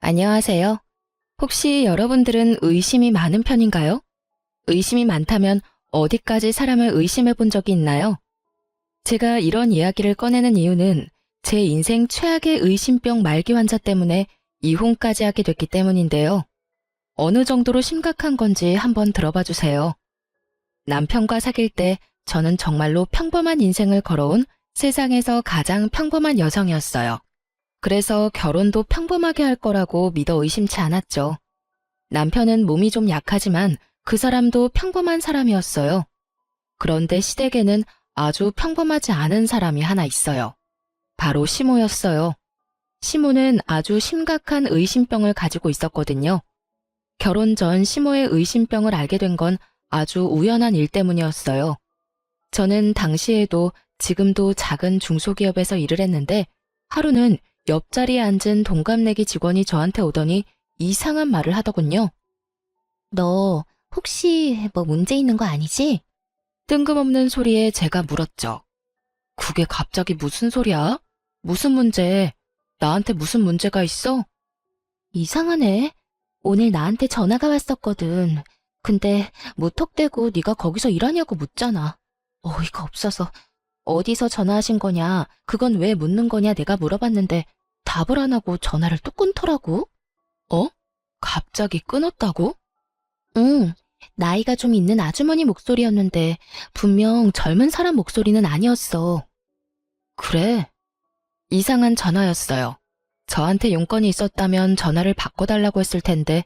안녕하세요. 혹시 여러분들은 의심이 많은 편인가요? 의심이 많다면 어디까지 사람을 의심해 본 적이 있나요? 제가 이런 이야기를 꺼내는 이유는 제 인생 최악의 의심병 말기 환자 때문에 이혼까지 하게 됐기 때문인데요. 어느 정도로 심각한 건지 한번 들어봐 주세요. 남편과 사귈 때 저는 정말로 평범한 인생을 걸어온 세상에서 가장 평범한 여성이었어요. 그래서 결혼도 평범하게 할 거라고 믿어 의심치 않았죠. 남편은 몸이 좀 약하지만 그 사람도 평범한 사람이었어요. 그런데 시댁에는 아주 평범하지 않은 사람이 하나 있어요. 바로 시모였어요. 시모는 아주 심각한 의심병을 가지고 있었거든요. 결혼 전 시모의 의심병을 알게 된 건 아주 우연한 일 때문이었어요. 저는 당시에도 지금도 작은 중소기업에서 일을 했는데 하루는 옆자리에 앉은 동갑내기 직원이 저한테 오더니 이상한 말을 하더군요. 너 혹시 뭐 문제 있는 거 아니지? 뜬금없는 소리에 제가 물었죠. 그게 갑자기 무슨 소리야? 무슨 문제? 나한테 무슨 문제가 있어? 이상하네. 오늘 나한테 전화가 왔었거든. 근데 무턱대고 네가 거기서 일하냐고 묻잖아. 어이가 없어서 어디서 전화하신 거냐, 그건 왜 묻는 거냐 내가 물어봤는데 답을 안 하고 전화를 또 끊더라고. 어? 갑자기 끊었다고? 응, 나이가 좀 있는 아주머니 목소리였는데 분명 젊은 사람 목소리는 아니었어. 그래? 이상한 전화였어요. 저한테 용건이 있었다면 전화를 바꿔달라고 했을 텐데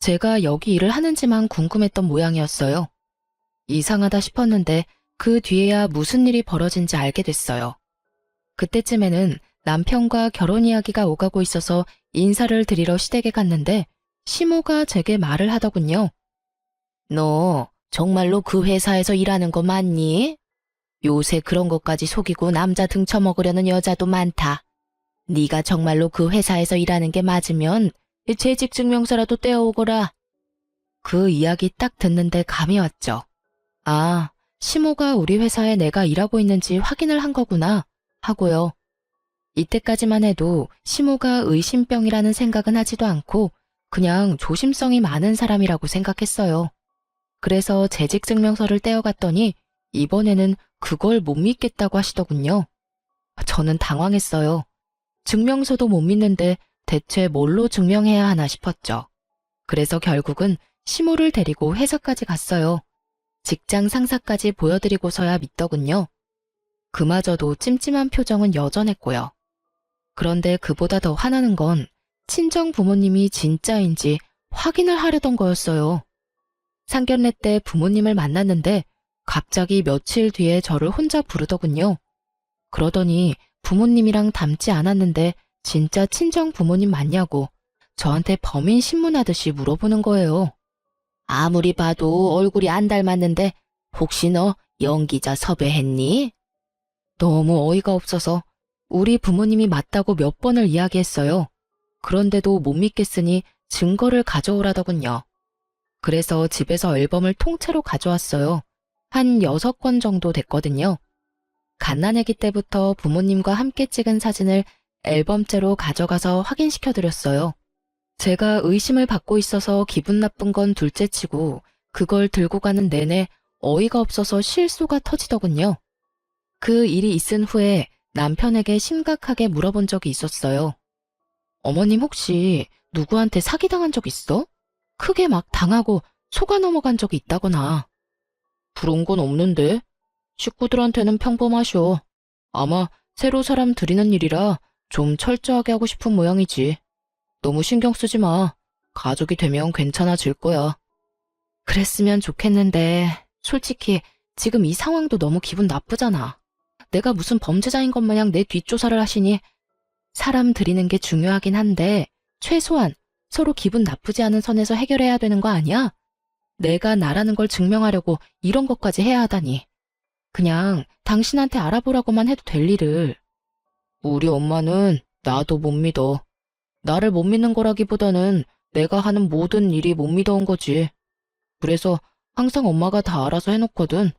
제가 여기 일을 하는지만 궁금했던 모양이었어요. 이상하다 싶었는데 그 뒤에야 무슨 일이 벌어진지 알게 됐어요. 그때쯤에는 남편과 결혼 이야기가 오가고 있어서 인사를 드리러 시댁에 갔는데 시모가 제게 말을 하더군요. 너 정말로 그 회사에서 일하는 거 맞니? 요새 그런 것까지 속이고 남자 등쳐먹으려는 여자도 많다. 네가 정말로 그 회사에서 일하는 게 맞으면 재직증명서라도 떼어오거라. 그 이야기 딱 듣는데 감이 왔죠. 아, 시모가 우리 회사에 내가 일하고 있는지 확인을 한 거구나 하고요. 이때까지만 해도 시모가 의심병이라는 생각은 하지도 않고 그냥 조심성이 많은 사람이라고 생각했어요. 그래서 재직증명서를 떼어갔더니 이번에는 그걸 못 믿겠다고 하시더군요. 저는 당황했어요. 증명서도 못 믿는데 대체 뭘로 증명해야 하나 싶었죠. 그래서 결국은 시모를 데리고 회사까지 갔어요. 직장 상사까지 보여드리고서야 믿더군요. 그마저도 찜찜한 표정은 여전했고요. 그런데 그보다 더 화나는 건 친정 부모님이 진짜인지 확인을 하려던 거였어요. 상견례 때 부모님을 만났는데 갑자기 며칠 뒤에 저를 혼자 부르더군요. 그러더니 부모님이랑 닮지 않았는데 진짜 친정 부모님 맞냐고 저한테 범인 신문하듯이 물어보는 거예요. 아무리 봐도 얼굴이 안 닮았는데 혹시 너 연기자 섭외했니? 너무 어이가 없어서 우리 부모님이 맞다고 몇 번을 이야기했어요. 그런데도 못 믿겠으니 증거를 가져오라더군요. 그래서 집에서 앨범을 통째로 가져왔어요. 한 6권 정도 됐거든요. 갓난아기 때부터 부모님과 함께 찍은 사진을 앨범째로 가져가서 확인시켜드렸어요. 제가 의심을 받고 있어서 기분 나쁜 건 둘째치고 그걸 들고 가는 내내 어이가 없어서 실수가 터지더군요. 그 일이 있은 후에 남편에게 심각하게 물어본 적이 있었어요. 어머님 혹시 누구한테 사기당한 적 있어? 크게 막 당하고 속아 넘어간 적이 있다거나. 그런 건 없는데? 식구들한테는 평범하셔. 아마 새로 사람 들이는 일이라 좀 철저하게 하고 싶은 모양이지. 너무 신경 쓰지 마. 가족이 되면 괜찮아질 거야. 그랬으면 좋겠는데 솔직히 지금 이 상황도 너무 기분 나쁘잖아. 내가 무슨 범죄자인 것 마냥 내 뒷조사를 하시니 사람 들이는 게 중요하긴 한데 최소한 서로 기분 나쁘지 않은 선에서 해결해야 되는 거 아니야? 내가 나라는 걸 증명하려고 이런 것까지 해야 하다니. 그냥 당신한테 알아보라고만 해도 될 일을. 우리 엄마는 나도 못 믿어. 나를 못 믿는 거라기보다는 내가 하는 모든 일이 못 믿어온 거지. 그래서 항상 엄마가 다 알아서 해놓거든.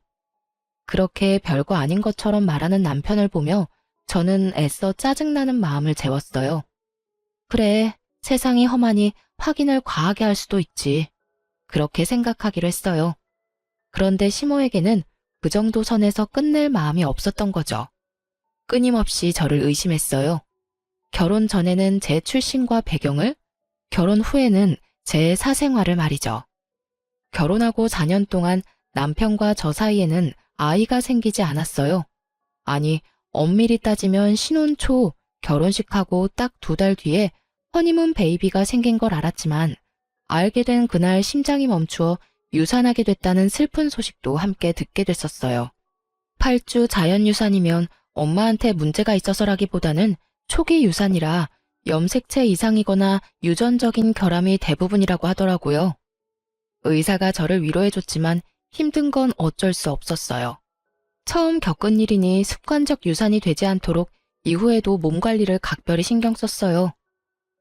그렇게 별거 아닌 것처럼 말하는 남편을 보며 저는 애써 짜증나는 마음을 재웠어요. 그래, 세상이 험하니 확인을 과하게 할 수도 있지. 그렇게 생각하기로 했어요. 그런데 시모에게는 그 정도 선에서 끝낼 마음이 없었던 거죠. 끊임없이 저를 의심했어요. 결혼 전에는 제 출신과 배경을, 결혼 후에는 제 사생활을 말이죠. 결혼하고 4년 동안 남편과 저 사이에는 아이가 생기지 않았어요. 아니, 엄밀히 따지면 신혼 초 결혼식하고 딱 2달 뒤에 허니문 베이비가 생긴 걸 알았지만 알게 된 그날 심장이 멈추어 유산하게 됐다는 슬픈 소식도 함께 듣게 됐었어요. 8주 자연유산이면 엄마한테 문제가 있어서라기보다는 초기 유산이라 염색체 이상이거나 유전적인 결함이 대부분이라고 하더라고요. 의사가 저를 위로해줬지만 힘든 건 어쩔 수 없었어요. 처음 겪은 일이니 습관적 유산이 되지 않도록 이후에도 몸 관리를 각별히 신경 썼어요.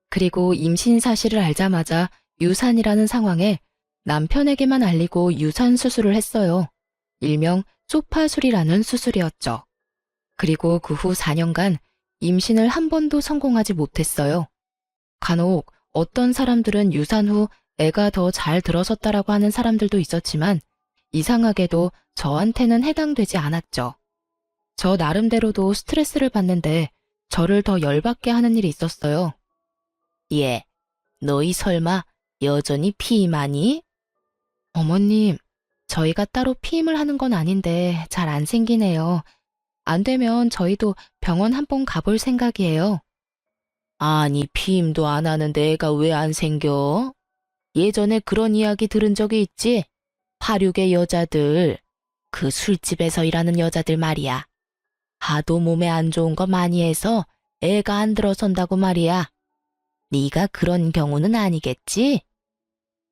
그리고 임신 사실을 알자마자 유산이라는 상황에 남편에게만 알리고 유산 수술을 했어요. 일명 소파술이라는 수술이었죠. 그리고 그 후 4년간 임신을 한 번도 성공하지 못했어요. 간혹 어떤 사람들은 유산 후 애가 더 잘 들어섰다라고 하는 사람들도 있었지만 이상하게도 저한테는 해당되지 않았죠. 저 나름대로도 스트레스를 받는데 저를 더 열받게 하는 일이 있었어요. 예, 너희 설마 여전히 피임하니? 어머님, 저희가 따로 피임을 하는 건 아닌데 잘 안 생기네요. 안 되면 저희도 병원 한번 가볼 생각이에요. 아니, 피임도 안 하는데 애가 왜 안 생겨? 예전에 그런 이야기 들은 적이 있지? 화류계 여자들, 그 술집에서 일하는 여자들 말이야. 하도 몸에 안 좋은 거 많이 해서 애가 안 들어선다고 말이야. 네가 그런 경우는 아니겠지?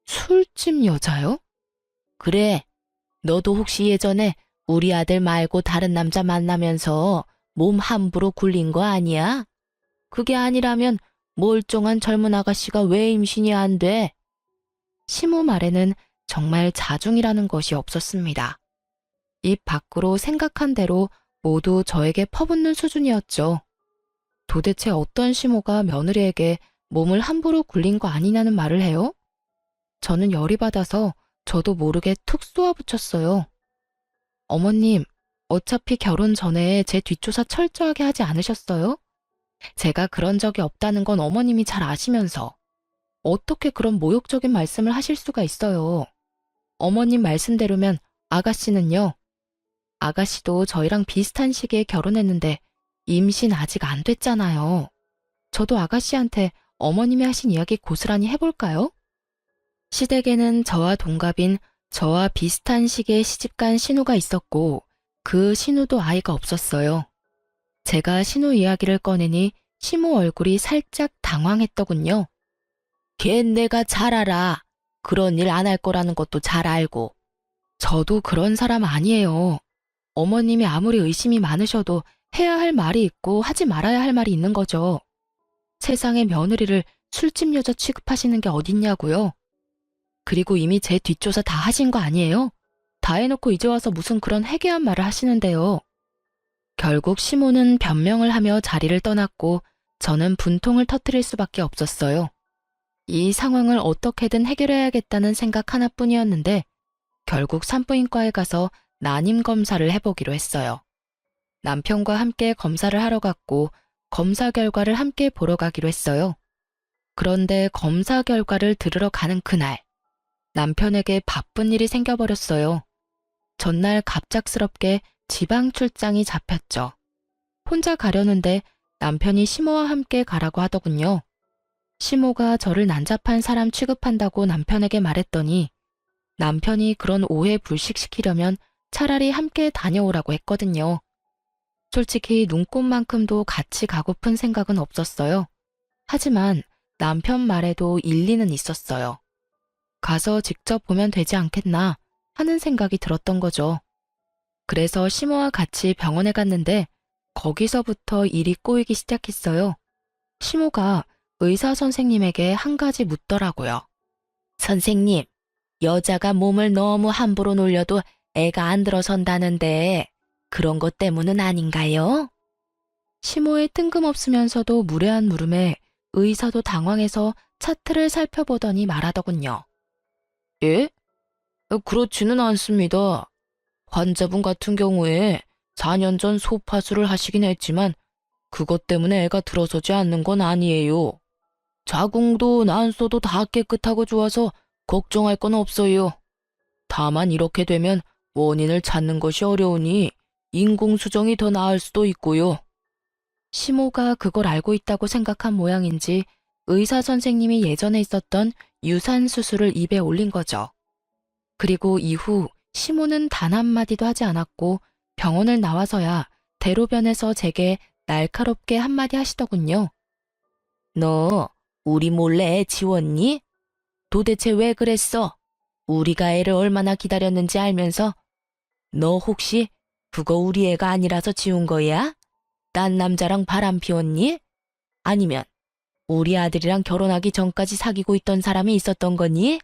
술집 여자요? 그래, 너도 혹시 예전에 우리 아들 말고 다른 남자 만나면서 몸 함부로 굴린 거 아니야? 그게 아니라면 멀쩡한 젊은 아가씨가 왜 임신이 안 돼? 시모 말에는 정말 자중이라는 것이 없었습니다. 입 밖으로 생각한 대로 모두 저에게 퍼붓는 수준이었죠. 도대체 어떤 시모가 며느리에게 몸을 함부로 굴린 거 아니냐는 말을 해요? 저는 열이 받아서 저도 모르게 툭 쏘아붙였어요. 어머님, 어차피 결혼 전에 제 뒷조사 철저하게 하지 않으셨어요? 제가 그런 적이 없다는 건 어머님이 잘 아시면서 어떻게 그런 모욕적인 말씀을 하실 수가 있어요. 어머님 말씀대로면 아가씨는요? 아가씨도 저희랑 비슷한 시기에 결혼했는데 임신 아직 안 됐잖아요. 저도 아가씨한테 어머님이 하신 이야기 고스란히 해볼까요? 시댁에는 저와 동갑인 저와 비슷한 시기에 시집간 신우가 있었고 그 신우도 아이가 없었어요. 제가 신우 이야기를 꺼내니 시모 얼굴이 살짝 당황했더군요. 걘 내가 잘 알아. 그런 일 안 할 거라는 것도 잘 알고. 저도 그런 사람 아니에요. 어머님이 아무리 의심이 많으셔도 해야 할 말이 있고 하지 말아야 할 말이 있는 거죠. 세상에 며느리를 술집 여자 취급하시는 게 어딨냐고요. 그리고 이미 제 뒷조사 다 하신 거 아니에요? 다 해놓고 이제 와서 무슨 그런 해괴한 말을 하시는데요. 결국 시모는 변명을 하며 자리를 떠났고 저는 분통을 터뜨릴 수밖에 없었어요. 이 상황을 어떻게든 해결해야겠다는 생각 하나뿐이었는데 결국 산부인과에 가서 난임 검사를 해보기로 했어요. 남편과 함께 검사를 하러 갔고 검사 결과를 함께 보러 가기로 했어요. 그런데 검사 결과를 들으러 가는 그날 남편에게 바쁜 일이 생겨버렸어요. 전날 갑작스럽게 지방 출장이 잡혔죠. 혼자 가려는데 남편이 시모와 함께 가라고 하더군요. 시모가 저를 난잡한 사람 취급한다고 남편에게 말했더니 남편이 그런 오해 불식시키려면 차라리 함께 다녀오라고 했거든요. 솔직히 눈꽃만큼도 같이 가고픈 생각은 없었어요. 하지만 남편 말에도 일리는 있었어요. 가서 직접 보면 되지 않겠나 하는 생각이 들었던 거죠. 그래서 시모와 같이 병원에 갔는데 거기서부터 일이 꼬이기 시작했어요. 시모가 의사 선생님에게 한 가지 묻더라고요. 선생님, 여자가 몸을 너무 함부로 놀려도 애가 안 들어선다는데 그런 것 때문은 아닌가요? 시모의 뜬금없으면서도 무례한 물음에 의사도 당황해서 차트를 살펴보더니 말하더군요. 예? 그렇지는 않습니다. 환자분 같은 경우에 4년 전 소파술을 하시긴 했지만 그것 때문에 애가 들어서지 않는 건 아니에요. 자궁도 난소도 다 깨끗하고 좋아서 걱정할 건 없어요. 다만 이렇게 되면 원인을 찾는 것이 어려우니 인공수정이 더 나을 수도 있고요. 시모가 그걸 알고 있다고 생각한 모양인지 의사 선생님이 예전에 있었던 유산 수술을 입에 올린 거죠. 그리고 이후 시모는 단 한마디도 하지 않았고 병원을 나와서야 대로변에서 제게 날카롭게 한마디 하시더군요. 너 우리 몰래 애 지웠니? 도대체 왜 그랬어? 우리가 애를 얼마나 기다렸는지 알면서 너 혹시 그거 우리 애가 아니라서 지운 거야? 딴 남자랑 바람 피웠니? 아니면 우리 아들이랑 결혼하기 전까지 사귀고 있던 사람이 있었던 거니?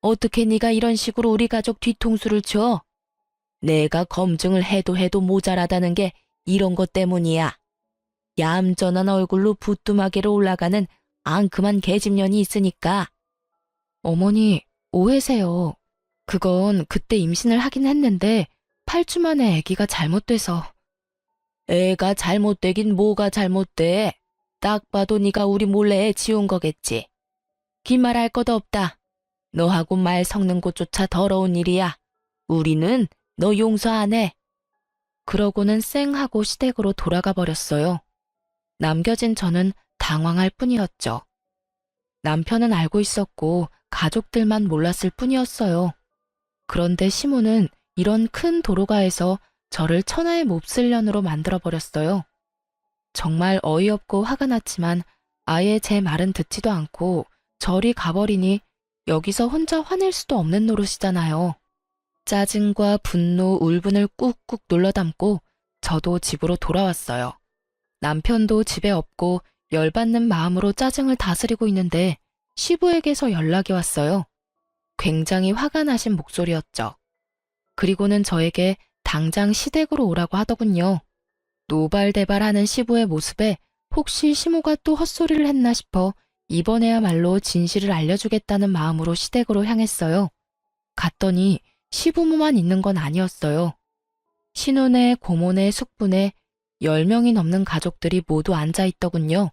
어떻게 네가 이런 식으로 우리 가족 뒤통수를 쳐? 내가 검증을 해도 모자라다는 게 이런 것 때문이야. 얌전한 얼굴로 부뚜마개로 올라가는 앙큼한 계집년이 있으니까. 어머니, 오해세요. 그건 그때 임신을 하긴 했는데 8주 만에 아기가 잘못돼서. 애가 잘못되긴 뭐가 잘못돼. 딱 봐도 네가 우리 몰래 애 지운 거겠지. 긴 말 할 것도 없다. 너하고 말 섞는 것조차 더러운 일이야. 우리는 너 용서 안 해. 그러고는 쌩하고 시댁으로 돌아가 버렸어요. 남겨진 저는 당황할 뿐이었죠. 남편은 알고 있었고 가족들만 몰랐을 뿐이었어요. 그런데 시모는 이런 큰 도로가에서 저를 천하의 몹쓸년으로 만들어버렸어요. 정말 어이없고 화가 났지만 아예 제 말은 듣지도 않고 저리 가버리니 여기서 혼자 화낼 수도 없는 노릇이잖아요. 짜증과 분노, 울분을 꾹꾹 눌러 담고 저도 집으로 돌아왔어요. 남편도 집에 없고 열받는 마음으로 짜증을 다스리고 있는데 시부에게서 연락이 왔어요. 굉장히 화가 나신 목소리였죠. 그리고는 저에게 당장 시댁으로 오라고 하더군요. 노발대발하는 시부의 모습에 혹시 시모가 또 헛소리를 했나 싶어 이번에야말로 진실을 알려주겠다는 마음으로 시댁으로 향했어요. 갔더니 시부모만 있는 건 아니었어요. 신혼에, 고모네, 숙부네 10명이 넘는 가족들이 모두 앉아있더군요.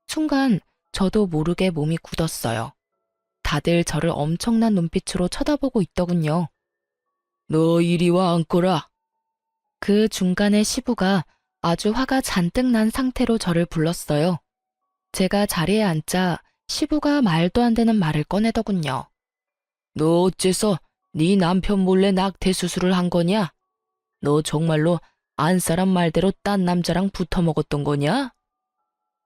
순간 저도 모르게 몸이 굳었어요. 다들 저를 엄청난 눈빛으로 쳐다보고 있더군요. 너 이리 와 앉거라. 그 중간에 시부가 아주 화가 잔뜩 난 상태로 저를 불렀어요. 제가 자리에 앉자 시부가 말도 안 되는 말을 꺼내더군요. 너 어째서 네 남편 몰래 낙태 수술을 한 거냐? 너 정말로 안 사람 말대로 딴 남자랑 붙어 먹었던 거냐?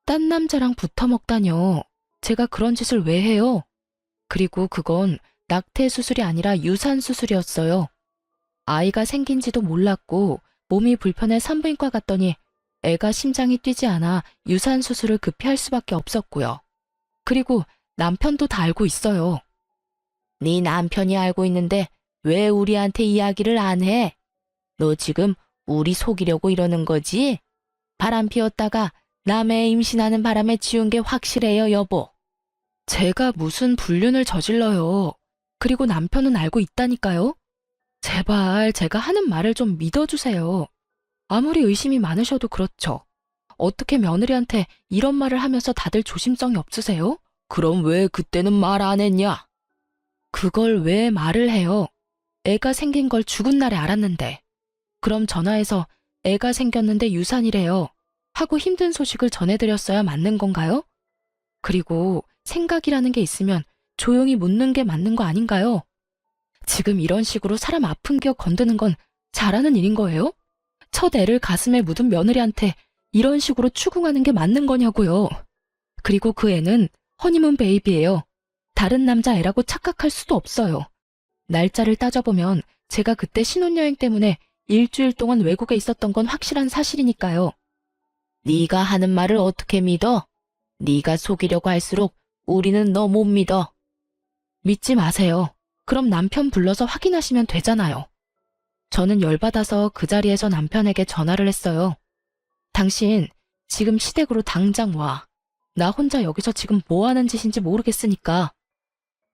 딴 남자랑 붙어 먹다뇨. 제가 그런 짓을 왜 해요? 그리고 그건 낙태 수술이 아니라 유산 수술이었어요. 아이가 생긴지도 몰랐고 몸이 불편해 산부인과 갔더니 애가 심장이 뛰지 않아 유산 수술을 급히 할 수밖에 없었고요. 그리고 남편도 다 알고 있어요. 네 남편이 알고 있는데 왜 우리한테 이야기를 안 해? 너 지금 우리 속이려고 이러는 거지? 바람 피웠다가 남의 임신하는 바람에 지운 게 확실해요, 여보. 제가 무슨 불륜을 저질러요. 그리고 남편은 알고 있다니까요. 제발 제가 하는 말을 좀 믿어주세요. 아무리 의심이 많으셔도 그렇죠. 어떻게 며느리한테 이런 말을 하면서 다들 조심성이 없으세요? 그럼 왜 그때는 말 안 했냐? 그걸 왜 말을 해요? 애가 생긴 걸 죽은 날에 알았는데. 그럼 전화해서 애가 생겼는데 유산이래요. 하고 힘든 소식을 전해드렸어야 맞는 건가요? 그리고 생각이라는 게 있으면 조용히 묻는 게 맞는 거 아닌가요? 지금 이런 식으로 사람 아픈 기억 건드는 건 잘하는 일인 거예요? 첫 애를 가슴에 묻은 며느리한테 이런 식으로 추궁하는 게 맞는 거냐고요. 그리고 그 애는 허니문 베이비예요. 다른 남자 애라고 착각할 수도 없어요. 날짜를 따져보면 제가 그때 신혼여행 때문에 일주일 동안 외국에 있었던 건 확실한 사실이니까요. 네가 하는 말을 어떻게 믿어? 네가 속이려고 할수록 우리는 너 못 믿어. 믿지 마세요. 그럼 남편 불러서 확인하시면 되잖아요. 저는 열받아서 그 자리에서 남편에게 전화를 했어요. 당신 지금 시댁으로 당장 와. 나 혼자 여기서 지금 뭐 하는 짓인지 모르겠으니까.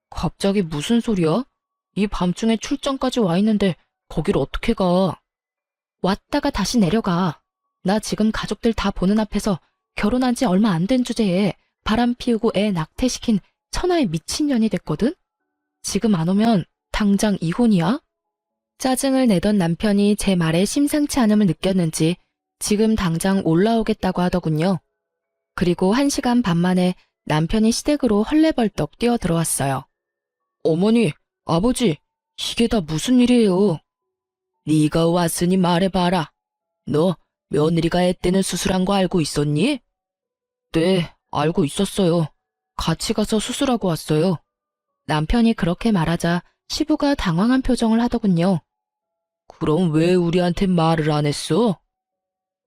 갑자기 무슨 소리야? 이 밤중에 출장까지 와 있는데 거길 어떻게 가? 왔다가 다시 내려가. 나 지금 가족들 다 보는 앞에서 결혼한 지 얼마 안 된 주제에 바람 피우고 애 낙태시킨 천하의 미친년이 됐거든? 지금 안 오면 당장 이혼이야? 짜증을 내던 남편이 제 말에 심상치 않음을 느꼈는지 지금 당장 올라오겠다고 하더군요. 그리고 1시간 반 만에 남편이 시댁으로 헐레벌떡 뛰어들어왔어요. 어머니, 아버지, 이게 다 무슨 일이에요? 네가 왔으니 말해봐라. 너 며느리가 애 때는 수술한 거 알고 있었니? 네, 알고 있었어요. 같이 가서 수술하고 왔어요. 남편이 그렇게 말하자 시부가 당황한 표정을 하더군요. 그럼 왜 우리한테 말을 안 했어?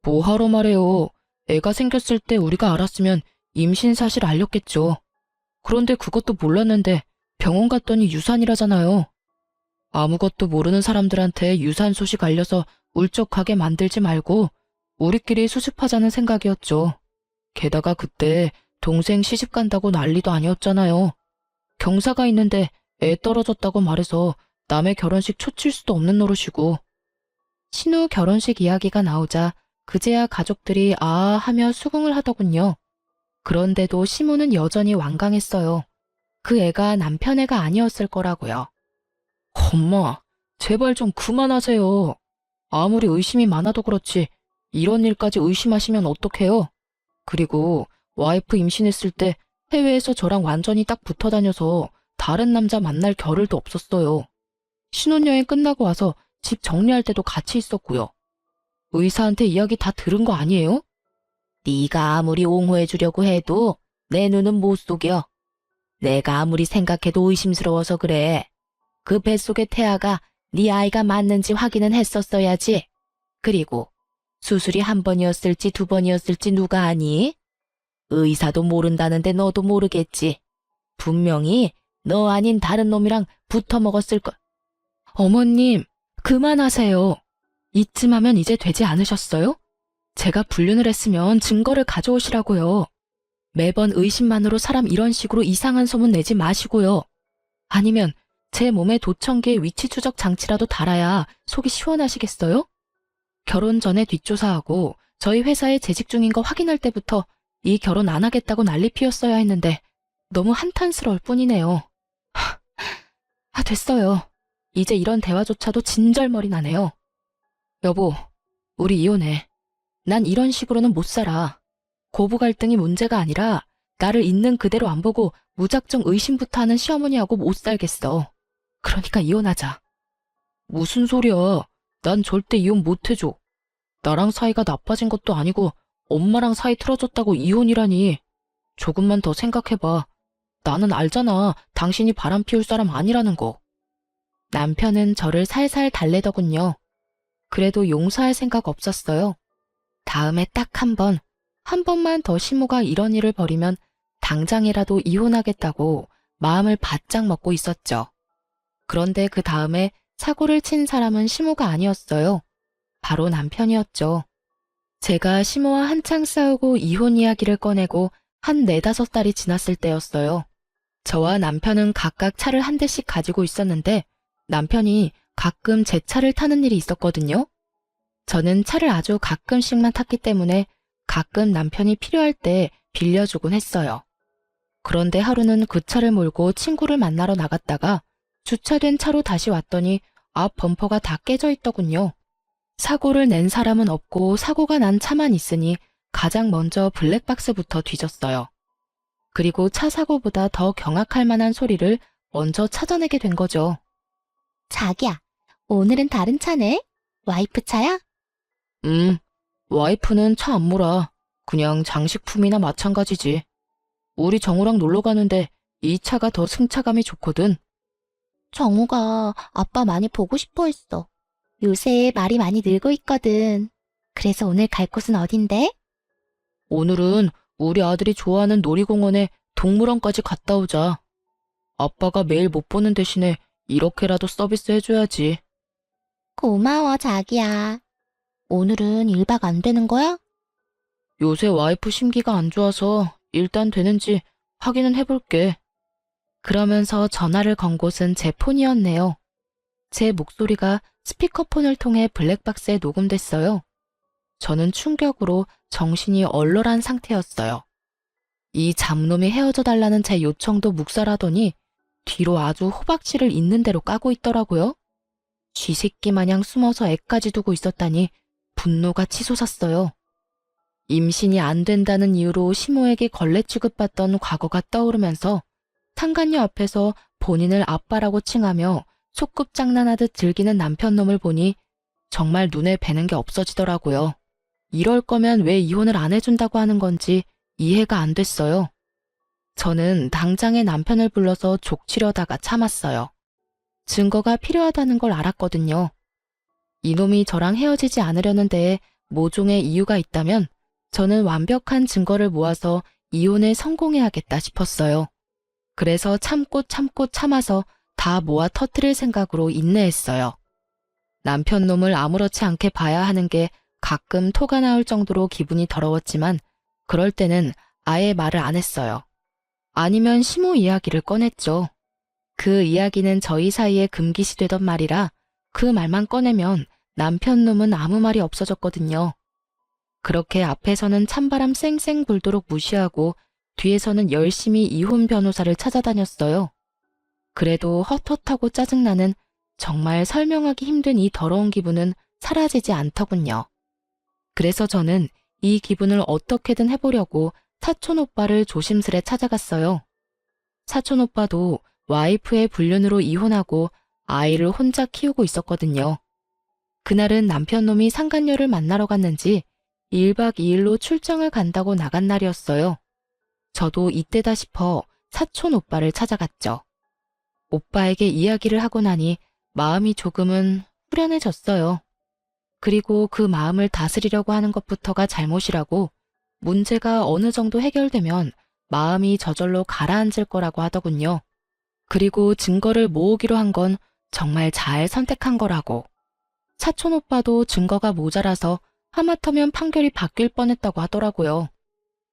뭐하러 말해요. 애가 생겼을 때 우리가 알았으면 임신 사실 알렸겠죠. 그런데 그것도 몰랐는데 병원 갔더니 유산이라잖아요. 아무것도 모르는 사람들한테 유산 소식 알려서 울적하게 만들지 말고 우리끼리 수습하자는 생각이었죠. 게다가 그때 동생 시집 간다고 난리도 아니었잖아요. 경사가 있는데 애 떨어졌다고 말해서 남의 결혼식 초칠 수도 없는 노릇이고. 신우 결혼식 이야기가 나오자 그제야 가족들이 아 하며 수긍을 하더군요. 그런데도 시모는 여전히 완강했어요. 그 애가 남편 애가 아니었을 거라고요. 엄마, 제발 좀 그만하세요. 아무리 의심이 많아도 그렇지 이런 일까지 의심하시면 어떡해요? 그리고 와이프 임신했을 때 해외에서 저랑 완전히 딱 붙어 다녀서 다른 남자 만날 겨를도 없었어요. 신혼여행 끝나고 와서 집 정리할 때도 같이 있었고요. 의사한테 이야기 다 들은 거 아니에요? 네가 아무리 옹호해 주려고 해도 내 눈은 못 속여. 내가 아무리 생각해도 의심스러워서 그래. 그 뱃속의 태아가 네 아이가 맞는지 확인은 했었어야지. 그리고 수술이 1번이었을지 2번이었을지 누가 아니? 의사도 모른다는데 너도 모르겠지. 분명히 너 아닌 다른 놈이랑 붙어 먹었을 걸. 어머님, 그만하세요. 이쯤 하면 이제 되지 않으셨어요? 제가 불륜을 했으면 증거를 가져오시라고요. 매번 의심만으로 사람 이런 식으로 이상한 소문 내지 마시고요. 아니면 제 몸에 도청기의 위치 추적 장치라도 달아야 속이 시원하시겠어요? 결혼 전에 뒷조사하고 저희 회사에 재직 중인 거 확인할 때부터 이 결혼 안 하겠다고 난리 피웠어야 했는데 너무 한탄스러울 뿐이네요. 됐어요. 이제 이런 대화조차도 진절머리 나네요. 여보, 우리 이혼해. 난 이런 식으로는 못 살아. 고부 갈등이 문제가 아니라 나를 있는 그대로 안 보고 무작정 의심부터 하는 시어머니하고 못 살겠어. 그러니까 이혼하자. 무슨 소리야. 난 절대 이혼 못 해줘. 나랑 사이가 나빠진 것도 아니고 엄마랑 사이 틀어졌다고 이혼이라니. 조금만 더 생각해봐. 나는 알잖아. 당신이 바람 피울 사람 아니라는 거. 남편은 저를 살살 달래더군요. 그래도 용서할 생각 없었어요. 다음에 딱 한 번만 더 시모가 이런 일을 벌이면 당장이라도 이혼하겠다고 마음을 바짝 먹고 있었죠. 그런데 그 다음에 사고를 친 사람은 시모가 아니었어요. 바로 남편이었죠. 제가 시모와 한창 싸우고 이혼 이야기를 꺼내고 한 4~5달이 지났을 때였어요. 저와 남편은 각각 차를 한 대씩 가지고 있었는데 남편이 가끔 제 차를 타는 일이 있었거든요. 저는 차를 아주 가끔씩만 탔기 때문에 가끔 남편이 필요할 때 빌려주곤 했어요. 그런데 하루는 그 차를 몰고 친구를 만나러 나갔다가 주차된 차로 다시 왔더니 앞 범퍼가 다 깨져 있더군요. 사고를 낸 사람은 없고 사고가 난 차만 있으니 가장 먼저 블랙박스부터 뒤졌어요. 그리고 차 사고보다 더 경악할 만한 소리를 먼저 찾아내게 된 거죠. 자기야, 오늘은 다른 차네? 와이프 차야? 와이프는 차 안 몰아. 그냥 장식품이나 마찬가지지. 우리 정우랑 놀러 가는데 이 차가 더 승차감이 좋거든. 정우가 아빠 많이 보고 싶어 했어. 요새 말이 많이 늘고 있거든. 그래서 오늘 갈 곳은 어딘데? 오늘은 우리 아들이 좋아하는 놀이공원에 동물원까지 갔다 오자. 아빠가 매일 못 보는 대신에 이렇게라도 서비스 해줘야지. 고마워, 자기야. 오늘은 1박 안 되는 거야? 요새 와이프 심기가 안 좋아서 일단 되는지 확인은 해볼게. 그러면서 전화를 건 곳은 제 폰이었네요. 제 목소리가 스피커폰을 통해 블랙박스에 녹음됐어요. 저는 충격으로 정신이 얼얼한 상태였어요. 이 잡놈이 헤어져 달라는 제 요청도 묵살하더니 뒤로 아주 호박씨를 있는 대로 까고 있더라고요. 쥐새끼 마냥 숨어서 애까지 두고 있었다니 분노가 치솟았어요. 임신이 안 된다는 이유로 시모에게 걸레 취급받던 과거가 떠오르면서 상간녀 앞에서 본인을 아빠라고 칭하며 소꿉장난하듯 즐기는 남편놈을 보니 정말 눈에 뵈는 게 없어지더라고요. 이럴 거면 왜 이혼을 안 해준다고 하는 건지 이해가 안 됐어요. 저는 당장에 남편을 불러서 족치려다가 참았어요. 증거가 필요하다는 걸 알았거든요. 이놈이 저랑 헤어지지 않으려는 데에 모종의 이유가 있다면 저는 완벽한 증거를 모아서 이혼에 성공해야겠다 싶었어요. 그래서 참고 참아서 다 모아 터뜨릴 생각으로 인내했어요. 남편 놈을 아무렇지 않게 봐야 하는 게 가끔 토가 나올 정도로 기분이 더러웠지만 그럴 때는 아예 말을 안 했어요. 아니면 시모 이야기를 꺼냈죠. 그 이야기는 저희 사이에 금기시 되던 말이라 그 말만 꺼내면 남편 놈은 아무 말이 없어졌거든요. 그렇게 앞에서는 찬바람 쌩쌩 불도록 무시하고 뒤에서는 열심히 이혼 변호사를 찾아다녔어요. 그래도 헛헛하고 짜증나는 정말 설명하기 힘든 이 더러운 기분은 사라지지 않더군요. 그래서 저는 이 기분을 어떻게든 해보려고 사촌 오빠를 조심스레 찾아갔어요. 사촌 오빠도 와이프의 불륜으로 이혼하고 아이를 혼자 키우고 있었거든요. 그날은 남편놈이 상간녀를 만나러 갔는지 1박 2일로 출장을 간다고 나간 날이었어요. 저도 이때다 싶어 사촌 오빠를 찾아갔죠. 오빠에게 이야기를 하고 나니 마음이 조금은 후련해졌어요. 그리고 그 마음을 다스리려고 하는 것부터가 잘못이라고 문제가 어느 정도 해결되면 마음이 저절로 가라앉을 거라고 하더군요. 그리고 증거를 모으기로 한 건 정말 잘 선택한 거라고. 사촌 오빠도 증거가 모자라서 하마터면 판결이 바뀔 뻔했다고 하더라고요.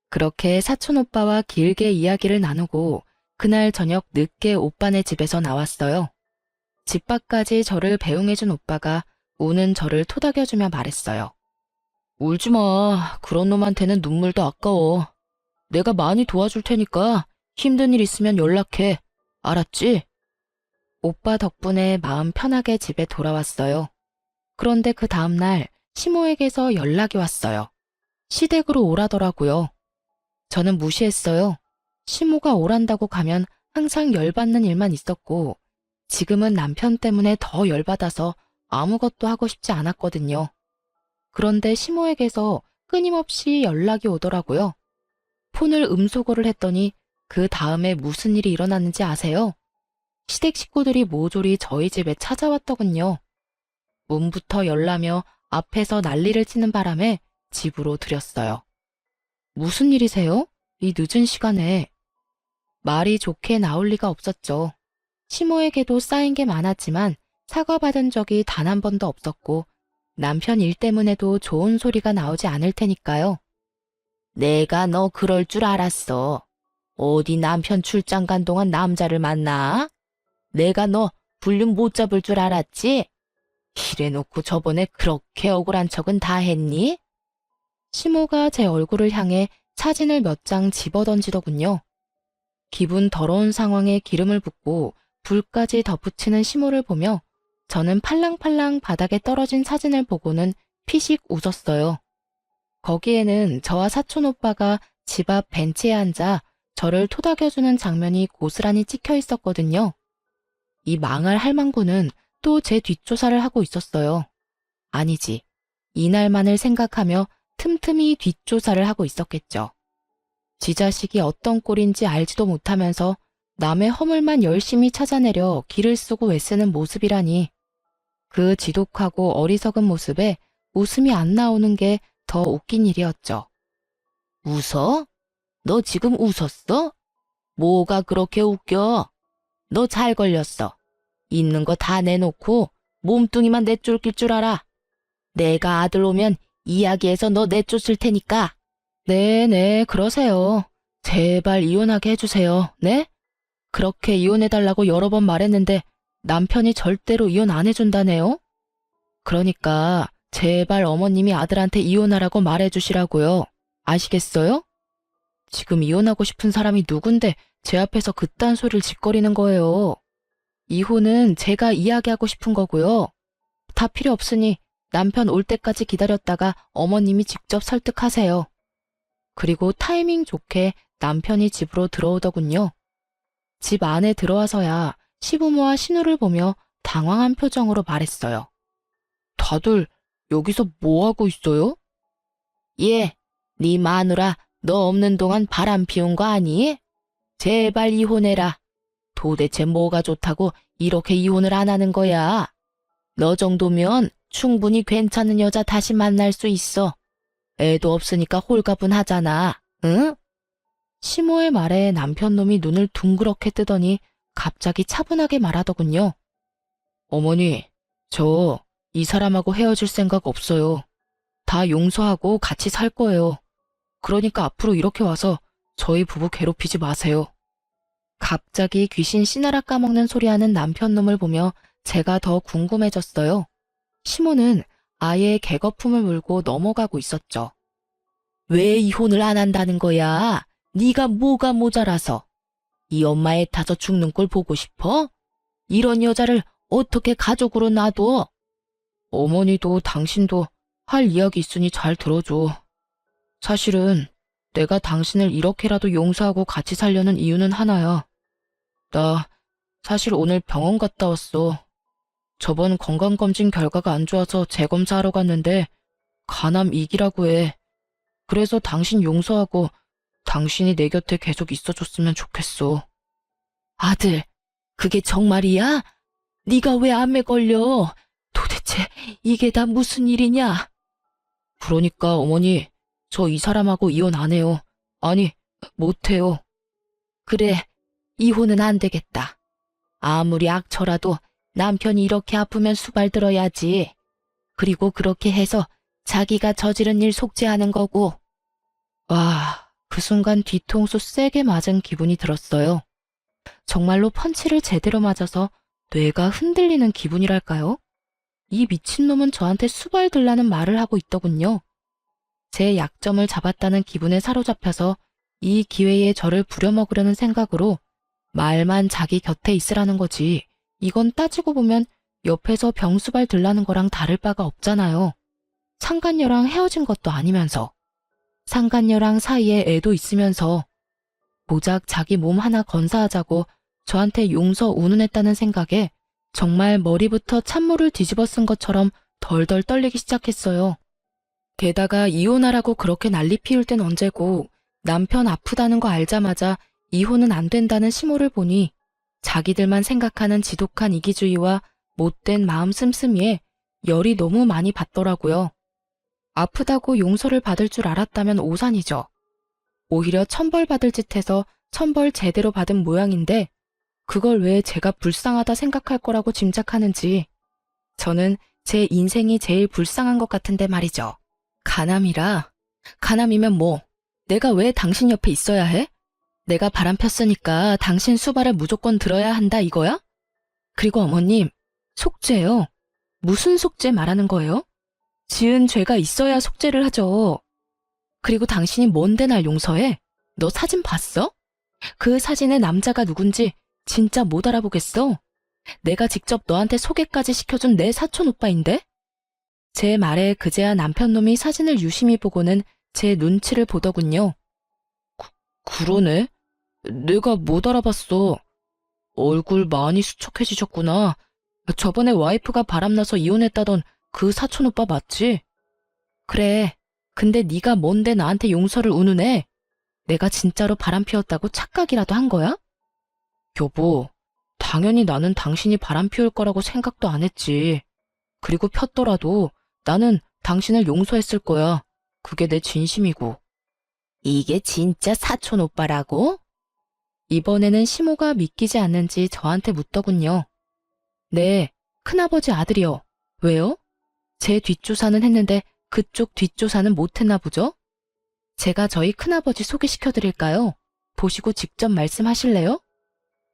그렇게 사촌 오빠와 길게 이야기를 나누고 그날 저녁 늦게 오빠네 집에서 나왔어요. 집 밖까지 저를 배웅해준 오빠가 우는 저를 토닥여주며 말했어요. 울지 마. 그런 놈한테는 눈물도 아까워. 내가 많이 도와줄 테니까 힘든 일 있으면 연락해. 알았지? 오빠 덕분에 마음 편하게 집에 돌아왔어요. 그런데 그 다음날 시모에게서 연락이 왔어요. 시댁으로 오라더라고요. 저는 무시했어요. 시모가 오란다고 가면 항상 열받는 일만 있었고 지금은 남편 때문에 더 열받아서 아무것도 하고 싶지 않았거든요. 그런데 시모에게서 끊임없이 연락이 오더라고요. 폰을 음소거를 했더니 그 다음에 무슨 일이 일어났는지 아세요? 시댁 식구들이 모조리 저희 집에 찾아왔더군요. 문부터 열라며 앞에서 난리를 치는 바람에 집으로 들였어요. 무슨 일이세요? 이 늦은 시간에. 말이 좋게 나올 리가 없었죠. 시모에게도 쌓인 게 많았지만 사과받은 적이 단 한 번도 없었고 남편 일 때문에도 좋은 소리가 나오지 않을 테니까요. 내가 너 그럴 줄 알았어. 어디 남편 출장 간 동안 남자를 만나? 내가 너 불륜 못 잡을 줄 알았지? 이래놓고 저번에 그렇게 억울한 척은 다 했니? 시모가 제 얼굴을 향해 사진을 몇 장 집어던지더군요. 기분 더러운 상황에 기름을 붓고 불까지 덧붙이는 시모를 보며 저는 팔랑팔랑 바닥에 떨어진 사진을 보고는 피식 웃었어요. 거기에는 저와 사촌 오빠가 집 앞 벤치에 앉아 저를 토닥여주는 장면이 고스란히 찍혀 있었거든요. 이 망할 할망구는 또 제 뒷조사를 하고 있었어요. 아니지, 이날만을 생각하며 틈틈이 뒷조사를 하고 있었겠죠. 지 자식이 어떤 꼴인지 알지도 못하면서 남의 허물만 열심히 찾아내려 기를 쓰고 애쓰는 모습이라니. 그 지독하고 어리석은 모습에 웃음이 안 나오는 게 더 웃긴 일이었죠. 웃어? 너 지금 웃었어? 뭐가 그렇게 웃겨? 너 잘 걸렸어. 있는 거 다 내놓고 몸뚱이만 내쫓길 줄 알아. 내가 아들 오면 이야기해서 너 내쫓을 테니까. 네네, 그러세요. 제발 이혼하게 해주세요. 네? 그렇게 이혼해달라고 여러 번 말했는데 남편이 절대로 이혼 안 해준다네요? 그러니까 제발 어머님이 아들한테 이혼하라고 말해주시라고요. 아시겠어요? 지금 이혼하고 싶은 사람이 누군데 제 앞에서 그딴 소리를 짓거리는 거예요. 이혼은 제가 이야기하고 싶은 거고요. 다 필요 없으니 남편 올 때까지 기다렸다가 어머님이 직접 설득하세요. 그리고 타이밍 좋게 남편이 집으로 들어오더군요. 집 안에 들어와서야 시부모와 신우를 보며 당황한 표정으로 말했어요. 다들 여기서 뭐 하고 있어요? 예, 네 마누라 너 없는 동안 바람 피운 거 아니? 제발 이혼해라. 도대체 뭐가 좋다고 이렇게 이혼을 안 하는 거야? 너 정도면 충분히 괜찮은 여자 다시 만날 수 있어. 애도 없으니까 홀가분하잖아, 응? 시모의 말에 남편놈이 눈을 둥그렇게 뜨더니 갑자기 차분하게 말하더군요. 어머니, 저 이 사람하고 헤어질 생각 없어요. 다 용서하고 같이 살 거예요. 그러니까 앞으로 이렇게 와서 저희 부부 괴롭히지 마세요. 갑자기 귀신 씨나라 까먹는 소리하는 남편놈을 보며 제가 더 궁금해졌어요. 시모는 아예 개거품을 물고 넘어가고 있었죠. 왜 이혼을 안 한다는 거야? 네가 뭐가 모자라서. 이 엄마 애 타서 죽는 꼴 보고 싶어? 이런 여자를 어떻게 가족으로 놔둬? 어머니도 당신도 할 이야기 있으니 잘 들어줘. 사실은 내가 당신을 이렇게라도 용서하고 같이 살려는 이유는 하나야. 나 사실 오늘 병원 갔다 왔어. 저번 건강검진 결과가 안 좋아서 재검사하러 갔는데 간암 2기라고 해. 그래서 당신 용서하고 당신이 내 곁에 계속 있어줬으면 좋겠어. 아들, 그게 정말이야? 네가 왜 암에 걸려? 도대체 이게 다 무슨 일이냐? 그러니까 어머니, 저 이 사람하고 이혼 안 해요. 아니, 못 해요. 그래, 이혼은 안 되겠다. 아무리 악처라도 남편이 이렇게 아프면 수발 들어야지. 그리고 그렇게 해서 자기가 저지른 일 속죄하는 거고. 와, 그 순간 뒤통수 세게 맞은 기분이 들었어요. 정말로 펀치를 제대로 맞아서 뇌가 흔들리는 기분이랄까요? 이 미친놈은 저한테 수발 들라는 말을 하고 있더군요. 제 약점을 잡았다는 기분에 사로잡혀서 이 기회에 저를 부려먹으려는 생각으로 말만 자기 곁에 있으라는 거지. 이건 따지고 보면 옆에서 병수발 들라는 거랑 다를 바가 없잖아요. 상간녀랑 헤어진 것도 아니면서. 상간녀랑 사이에 애도 있으면서. 고작 자기 몸 하나 건사하자고 저한테 용서 운운했다는 생각에 정말 머리부터 찬물을 뒤집어 쓴 것처럼 덜덜 떨리기 시작했어요. 게다가 이혼하라고 그렇게 난리 피울 땐 언제고 남편 아프다는 거 알자마자 이혼은 안 된다는 시모를 보니 자기들만 생각하는 지독한 이기주의와 못된 마음 씀씀이에 열이 너무 많이 받더라고요. 아프다고 용서를 받을 줄 알았다면 오산이죠. 오히려 천벌받을 짓 해서 천벌 제대로 받은 모양인데 그걸 왜 제가 불쌍하다 생각할 거라고 짐작하는지. 저는 제 인생이 제일 불쌍한 것 같은데 말이죠. 간암이라. 간암이면 뭐, 내가 왜 당신 옆에 있어야 해? 내가 바람 폈으니까 당신 수발을 무조건 들어야 한다 이거야? 그리고 어머님, 속죄요. 무슨 속죄 말하는 거예요? 지은 죄가 있어야 속죄를 하죠. 그리고 당신이 뭔데 날 용서해? 너 사진 봤어? 그 사진의 남자가 누군지 진짜 못 알아보겠어. 내가 직접 너한테 소개까지 시켜준 내 사촌 오빠인데? 제 말에 그제야 남편놈이 사진을 유심히 보고는 제 눈치를 보더군요. 그러네. 내가 못 알아봤어. 얼굴 많이 수척해지셨구나. 저번에 와이프가 바람나서 이혼했다던 그 사촌 오빠 맞지? 그래. 근데 네가 뭔데 나한테 용서를 운운해? 내가 진짜로 바람 피웠다고 착각이라도 한 거야? 여보, 당연히 나는 당신이 바람 피울 거라고 생각도 안 했지. 그리고 폈더라도 나는 당신을 용서했을 거야. 그게 내 진심이고. 이게 진짜 사촌 오빠라고? 이번에는 시모가 믿기지 않는지 저한테 묻더군요. 네, 큰아버지 아들이요. 왜요? 제 뒷조사는 했는데 그쪽 뒷조사는 못했나 보죠? 제가 저희 큰아버지 소개시켜드릴까요? 보시고 직접 말씀하실래요?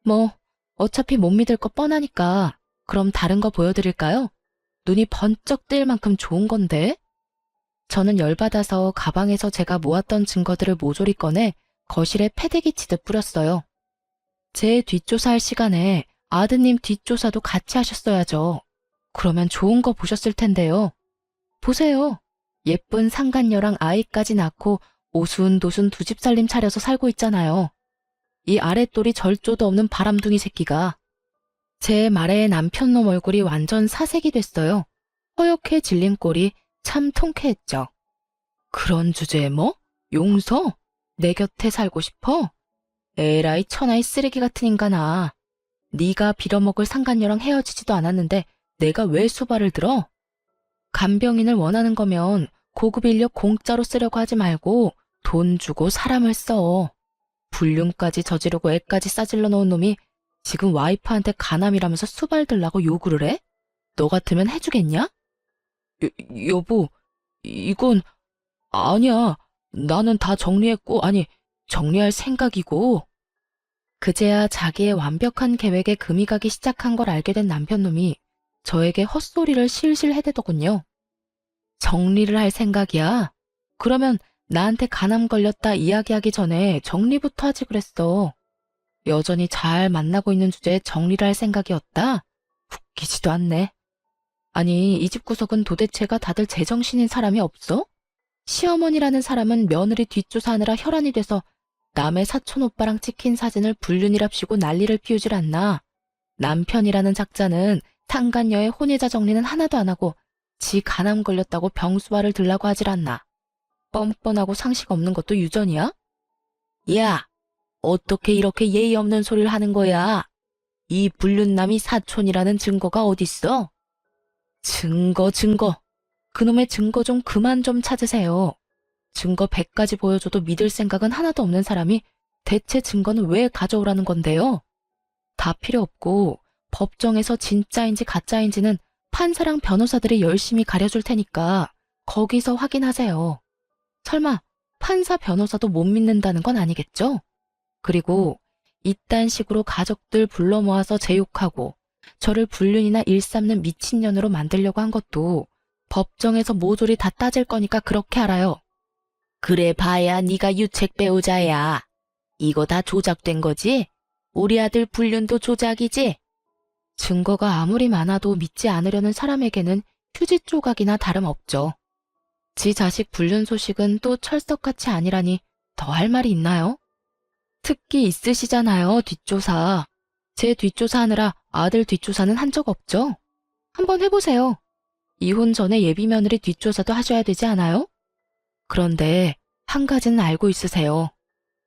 뭐, 어차피 못 믿을 거 뻔하니까 그럼 다른 거 보여드릴까요? 눈이 번쩍 뜨일 만큼 좋은 건데? 저는 열받아서 가방에서 제가 모았던 증거들을 모조리 꺼내 거실에 패대기 치듯 뿌렸어요. 제 뒷조사할 시간에 아드님 뒷조사도 같이 하셨어야죠. 그러면 좋은 거 보셨을 텐데요. 보세요. 예쁜 상간녀랑 아이까지 낳고 오순도순 두 집 살림 차려서 살고 있잖아요. 이 아랫돌이 절조도 없는 바람둥이 새끼가. 제 말에 남편놈 얼굴이 완전 사색이 됐어요. 허옇게 질린 꼴이 참 통쾌했죠. 그런 주제에 뭐? 용서? 내 곁에 살고 싶어? 에라이 천하의 쓰레기 같은 인간아. 네가 빌어먹을 상간녀랑 헤어지지도 않았는데 내가 왜 수발을 들어? 간병인을 원하는 거면 고급 인력 공짜로 쓰려고 하지 말고 돈 주고 사람을 써. 불륜까지 저지르고 애까지 싸질러 놓은 놈이 지금 와이프한테 간암이라면서 수발 들라고 요구를 해? 너 같으면 해주겠냐? 여보, 이건 아니야. 나는 다 정리했고, 아니, 정리할 생각이고. 그제야 자기의 완벽한 계획에 금이 가기 시작한 걸 알게 된 남편놈이 저에게 헛소리를 실실 해대더군요. 정리를 할 생각이야? 그러면 나한테 간암 걸렸다 이야기하기 전에 정리부터 하지 그랬어. 여전히 잘 만나고 있는 주제에 정리를 할 생각이었다? 웃기지도 않네. 아니, 이 집 구석은 도대체가 다들 제정신인 사람이 없어? 시어머니라는 사람은 며느리 뒷조사하느라 혈안이 돼서 남의 사촌 오빠랑 찍힌 사진을 불륜이랍시고 난리를 피우질 않나. 남편이라는 작자는 상간녀의 혼외자 정리는 하나도 안 하고 지 간암 걸렸다고 병수발을 들라고 하질 않나. 뻔뻔하고 상식 없는 것도 유전이야? 야, 어떻게 이렇게 예의 없는 소리를 하는 거야? 이 불륜남이 사촌이라는 증거가 어딨어? 증거. 그놈의 증거 좀 그만 좀 찾으세요. 증거 100가지 보여줘도 믿을 생각은 하나도 없는 사람이 대체 증거는 왜 가져오라는 건데요? 다 필요 없고 법정에서 진짜인지 가짜인지는 판사랑 변호사들이 열심히 가려줄 테니까 거기서 확인하세요. 설마 판사 변호사도 못 믿는다는 건 아니겠죠? 그리고 이딴 식으로 가족들 불러 모아서 제욕하고 저를 불륜이나 일삼는 미친년으로 만들려고 한 것도 법정에서 모조리 다 따질 거니까 그렇게 알아요. 그래 봐야 네가 유책 배우자야. 이거 다 조작된 거지? 우리 아들 불륜도 조작이지? 증거가 아무리 많아도 믿지 않으려는 사람에게는 휴지 조각이나 다름없죠. 지 자식 불륜 소식은 또 철석같이 아니라니 더 할 말이 있나요? 특기 있으시잖아요, 뒷조사. 제 뒷조사하느라 아들 뒷조사는 한 적 없죠? 한번 해보세요. 이혼 전에 예비 며느리 뒷조사도 하셔야 되지 않아요? 그런데 한 가지는 알고 있으세요.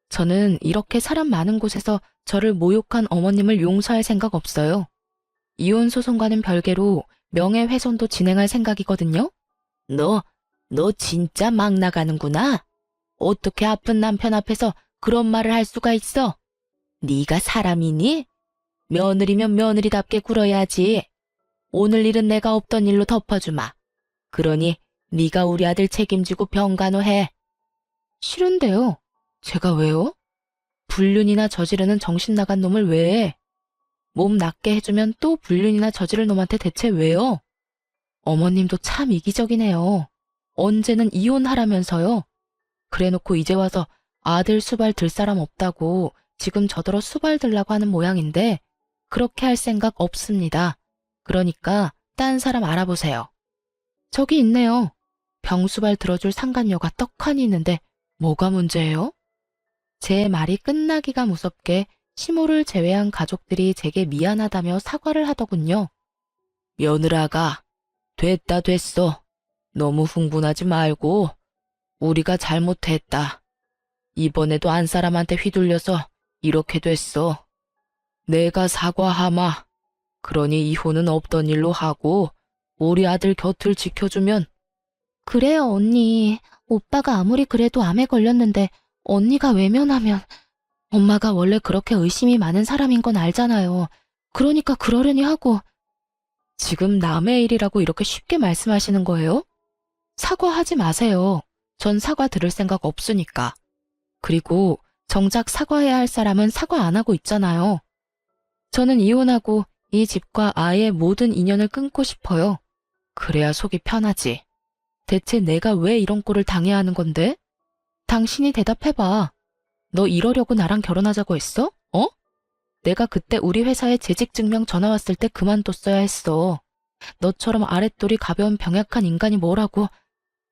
저는 이렇게 사람 많은 곳에서 저를 모욕한 어머님을 용서할 생각 없어요. 이혼 소송과는 별개로 명예훼손도 진행할 생각이거든요. 너 진짜 막 나가는구나. 어떻게 아픈 남편 앞에서 그런 말을 할 수가 있어? 네가 사람이니? 며느리면 며느리답게 굴어야지. 오늘 일은 내가 없던 일로 덮어주마. 그러니 네가 우리 아들 책임지고 병간호해. 싫은데요. 제가 왜요? 불륜이나 저지르는 정신 나간 놈을 왜 해? 몸 낫게 해주면 또 불륜이나 저지를 놈한테 대체 왜요? 어머님도 참 이기적이네요. 언제는 이혼하라면서요. 그래놓고 이제 와서 아들 수발 들 사람 없다고 지금 저더러 수발 들라고 하는 모양인데 그렇게 할 생각 없습니다. 그러니까 딴 사람 알아보세요. 저기 있네요. 병수발 들어줄 상간녀가 떡하니 있는데 뭐가 문제예요? 제 말이 끝나기가 무섭게 시모를 제외한 가족들이 제게 미안하다며 사과를 하더군요. 며느라가 됐어. 너무 흥분하지 말고 우리가 잘못했다. 이번에도 안 사람한테 휘둘려서 이렇게 됐어. 내가 사과하마. 그러니 이혼은 없던 일로 하고 우리 아들 곁을 지켜주면. 그래요, 언니. 오빠가 아무리 그래도 암에 걸렸는데 언니가 외면하면 엄마가 원래 그렇게 의심이 많은 사람인 건 알잖아요. 그러니까 그러려니 하고. 지금 남의 일이라고 이렇게 쉽게 말씀하시는 거예요? 사과하지 마세요. 전 사과 들을 생각 없으니까. 그리고 정작 사과해야 할 사람은 사과 안 하고 있잖아요. 저는 이혼하고 이 집과 아이의 모든 인연을 끊고 싶어요. 그래야 속이 편하지. 대체 내가 왜 이런 꼴을 당해야 하는 건데? 당신이 대답해봐. 너 이러려고 나랑 결혼하자고 했어? 어? 내가 그때 우리 회사에 재직증명 전화 왔을 때 그만뒀어야 했어. 너처럼 아랫돌이 가벼운 병약한 인간이 뭐라고.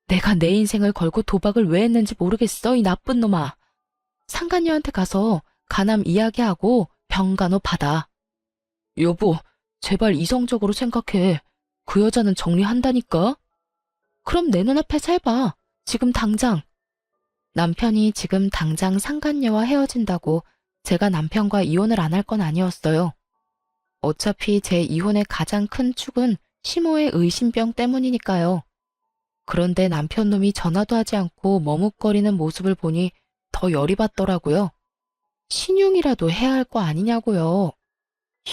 내가 내 인생을 걸고 도박을 왜 했는지 모르겠어, 이 나쁜 놈아. 상간녀한테 가서 간암 이야기하고 병간호 받아. 여보, 제발 이성적으로 생각해. 그 여자는 정리한다니까? 그럼 내 눈앞에서 해봐. 지금 당장. 남편이 지금 당장 상간녀와 헤어진다고 제가 남편과 이혼을 안 할 건 아니었어요. 어차피 제 이혼의 가장 큰 축은 시모의 의심병 때문이니까요. 그런데 남편 놈이 전화도 하지 않고 머뭇거리는 모습을 보니 더 열이 받더라고요. 신용이라도 해야 할 거 아니냐고요.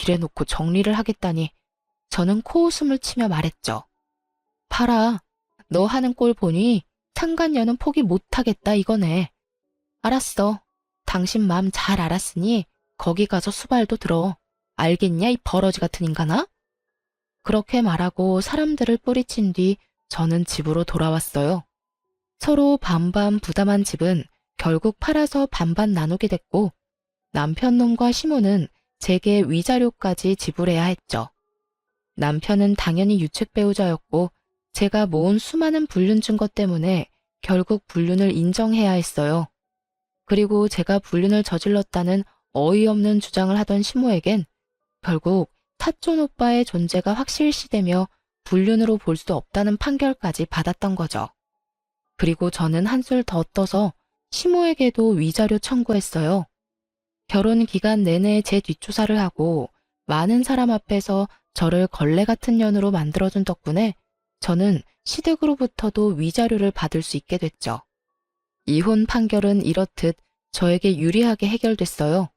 이래놓고 정리를 하겠다니 저는 코웃음을 치며 말했죠. 봐라, 너 하는 꼴 보니 상간녀는 포기 못하겠다 이거네. 알았어. 당신 마음 잘 알았으니 거기 가서 수발도 들어. 알겠냐 이 버러지 같은 인간아? 그렇게 말하고 사람들을 뿌리친 뒤 저는 집으로 돌아왔어요. 서로 반반 부담한 집은 결국 팔아서 반반 나누게 됐고 남편 놈과 시모는 제게 위자료까지 지불해야 했죠. 남편은 당연히 유책 배우자였고 제가 모은 수많은 불륜 증거 때문에 결국 불륜을 인정해야 했어요. 그리고 제가 불륜을 저질렀다는 어이없는 주장을 하던 시모에겐 결국 사촌 오빠의 존재가 확실시되며 불륜으로 볼 수 없다는 판결까지 받았던 거죠. 그리고 저는 한술 더 떠서 시모에게도 위자료 청구했어요. 결혼 기간 내내 제 뒷조사를 하고 많은 사람 앞에서 저를 걸레 같은 년으로 만들어준 덕분에 저는 시댁으로부터도 위자료를 받을 수 있게 됐죠. 이혼 판결은 이렇듯 저에게 유리하게 해결됐어요.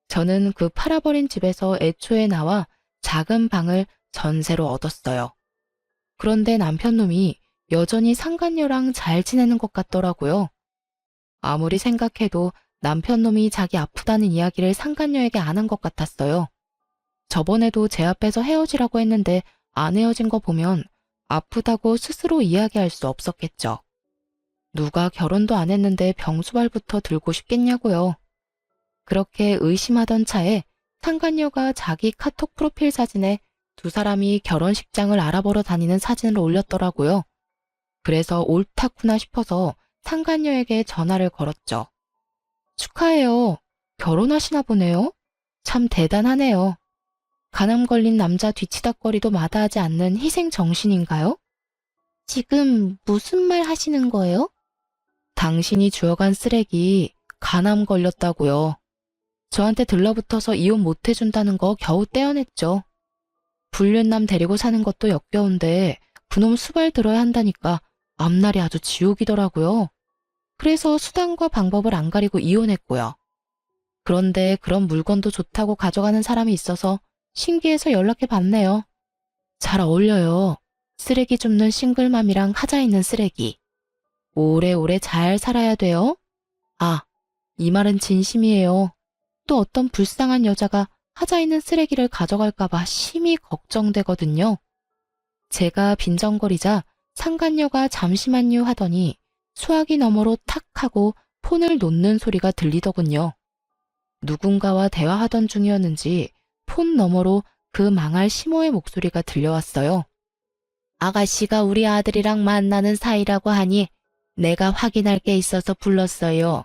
저는 그 팔아버린 집에서 애초에 나와 작은 방을 전세로 얻었어요. 그런데 남편놈이 여전히 상간녀랑 잘 지내는 것 같더라고요. 아무리 생각해도 남편놈이 자기 아프다는 이야기를 상간녀에게 안 한 것 같았어요. 저번에도 제 앞에서 헤어지라고 했는데 안 헤어진 거 보면 아프다고 스스로 이야기할 수 없었겠죠. 누가 결혼도 안 했는데 병수발부터 들고 싶겠냐고요. 그렇게 의심하던 차에 상간녀가 자기 카톡 프로필 사진에 두 사람이 결혼식장을 알아보러 다니는 사진을 올렸더라고요. 그래서 옳다구나 싶어서 상간녀에게 전화를 걸었죠. 축하해요. 결혼하시나 보네요. 참 대단하네요. 간암 걸린 남자 뒤치다꺼리도 마다하지 않는 희생 정신인가요? 지금 무슨 말 하시는 거예요? 당신이 주워간 쓰레기 간암 걸렸다고요. 저한테 들러붙어서 이혼 못 해준다는 거 겨우 떼어냈죠. 불륜남 데리고 사는 것도 역겨운데 그놈 수발 들어야 한다니까 앞날이 아주 지옥이더라고요. 그래서 수단과 방법을 안 가리고 이혼했고요. 그런데 그런 물건도 좋다고 가져가는 사람이 있어서 신기해서 연락해 봤네요. 잘 어울려요. 쓰레기 줍는 싱글맘이랑 하자 있는 쓰레기. 오래오래 잘 살아야 돼요. 아, 이 말은 진심이에요. 또 어떤 불쌍한 여자가 하자 있는 쓰레기를 가져갈까봐 심히 걱정되거든요. 제가 빈정거리자 상간녀가 잠시만요 하더니 수화기 너머로 탁 하고 폰을 놓는 소리가 들리더군요. 누군가와 대화하던 중이었는지 폰 너머로 그 망할 시모의 목소리가 들려왔어요. 아가씨가 우리 아들이랑 만나는 사이라고 하니 내가 확인할 게 있어서 불렀어요.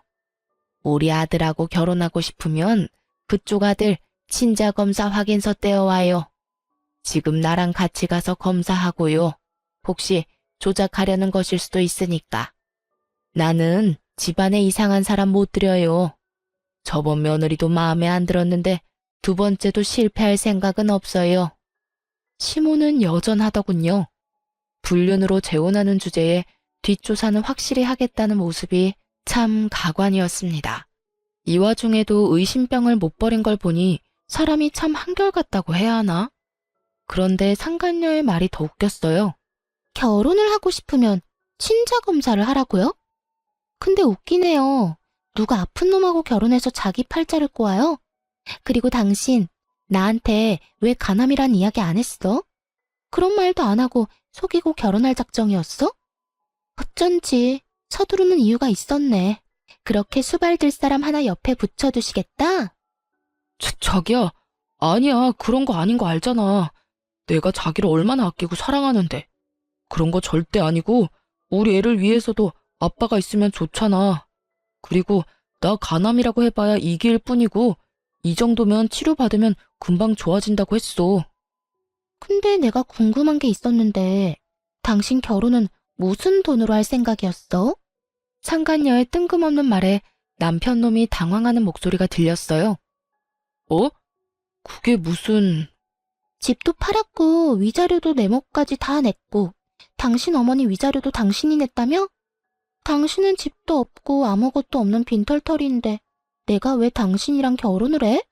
우리 아들하고 결혼하고 싶으면 그쪽 아들 친자 검사 확인서 떼어와요. 지금 나랑 같이 가서 검사하고요. 혹시 조작하려는 것일 수도 있으니까. 나는 집안에 이상한 사람 못 들여요. 저번 며느리도 마음에 안 들었는데 두 번째도 실패할 생각은 없어요. 시모는 여전하더군요. 불륜으로 재혼하는 주제에 뒷조사는 확실히 하겠다는 모습이 참 가관이었습니다. 이 와중에도 의심병을 못 버린 걸 보니 사람이 참 한결같다고 해야 하나? 그런데 상간녀의 말이 더 웃겼어요. 결혼을 하고 싶으면 친자 검사를 하라고요? 근데 웃기네요. 누가 아픈 놈하고 결혼해서 자기 팔자를 꼬아요? 그리고 당신, 나한테 왜 가남이란 이야기 안 했어? 그런 말도 안 하고 속이고 결혼할 작정이었어? 어쩐지 서두르는 이유가 있었네. 그렇게 수발들 사람 하나 옆에 붙여두시겠다? 자기야, 아니야. 그런 거 아닌 거 알잖아. 내가 자기를 얼마나 아끼고 사랑하는데. 그런 거 절대 아니고 우리 애를 위해서도 아빠가 있으면 좋잖아. 그리고 나 간암이라고 해봐야 이기일 뿐이고 이 정도면 치료받으면 금방 좋아진다고 했어. 근데 내가 궁금한 게 있었는데 당신 결혼은 무슨 돈으로 할 생각이었어? 상간녀의 뜬금없는 말에 남편 놈이 당황하는 목소리가 들렸어요. 어? 그게 무슨... 집도 팔았고 위자료도 내 몫까지 다 냈고 당신 어머니 위자료도 당신이 냈다며? 당신은 집도 없고 아무것도 없는 빈털터리인데 내가 왜 당신이랑 결혼을 해?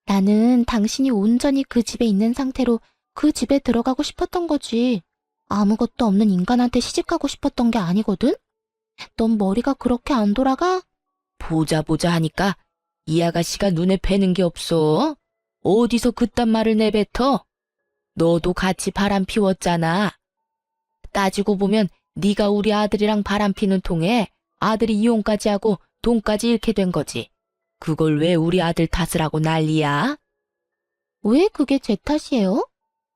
나는 당신이 온전히 그 집에 있는 상태로 그 집에 들어가고 싶었던 거지. 아무것도 없는 인간한테 시집가고 싶었던 게 아니거든? 넌 머리가 그렇게 안 돌아가? 보자 하니까 이 아가씨가 눈에 뵈는 게 없어. 어디서 그딴 말을 내뱉어? 너도 같이 바람 피웠잖아. 따지고 보면 네가 우리 아들이랑 바람 피는 통에 아들이 이혼까지 하고 돈까지 잃게 된 거지. 그걸 왜 우리 아들 탓을 하고 난리야? 왜 그게 제 탓이에요?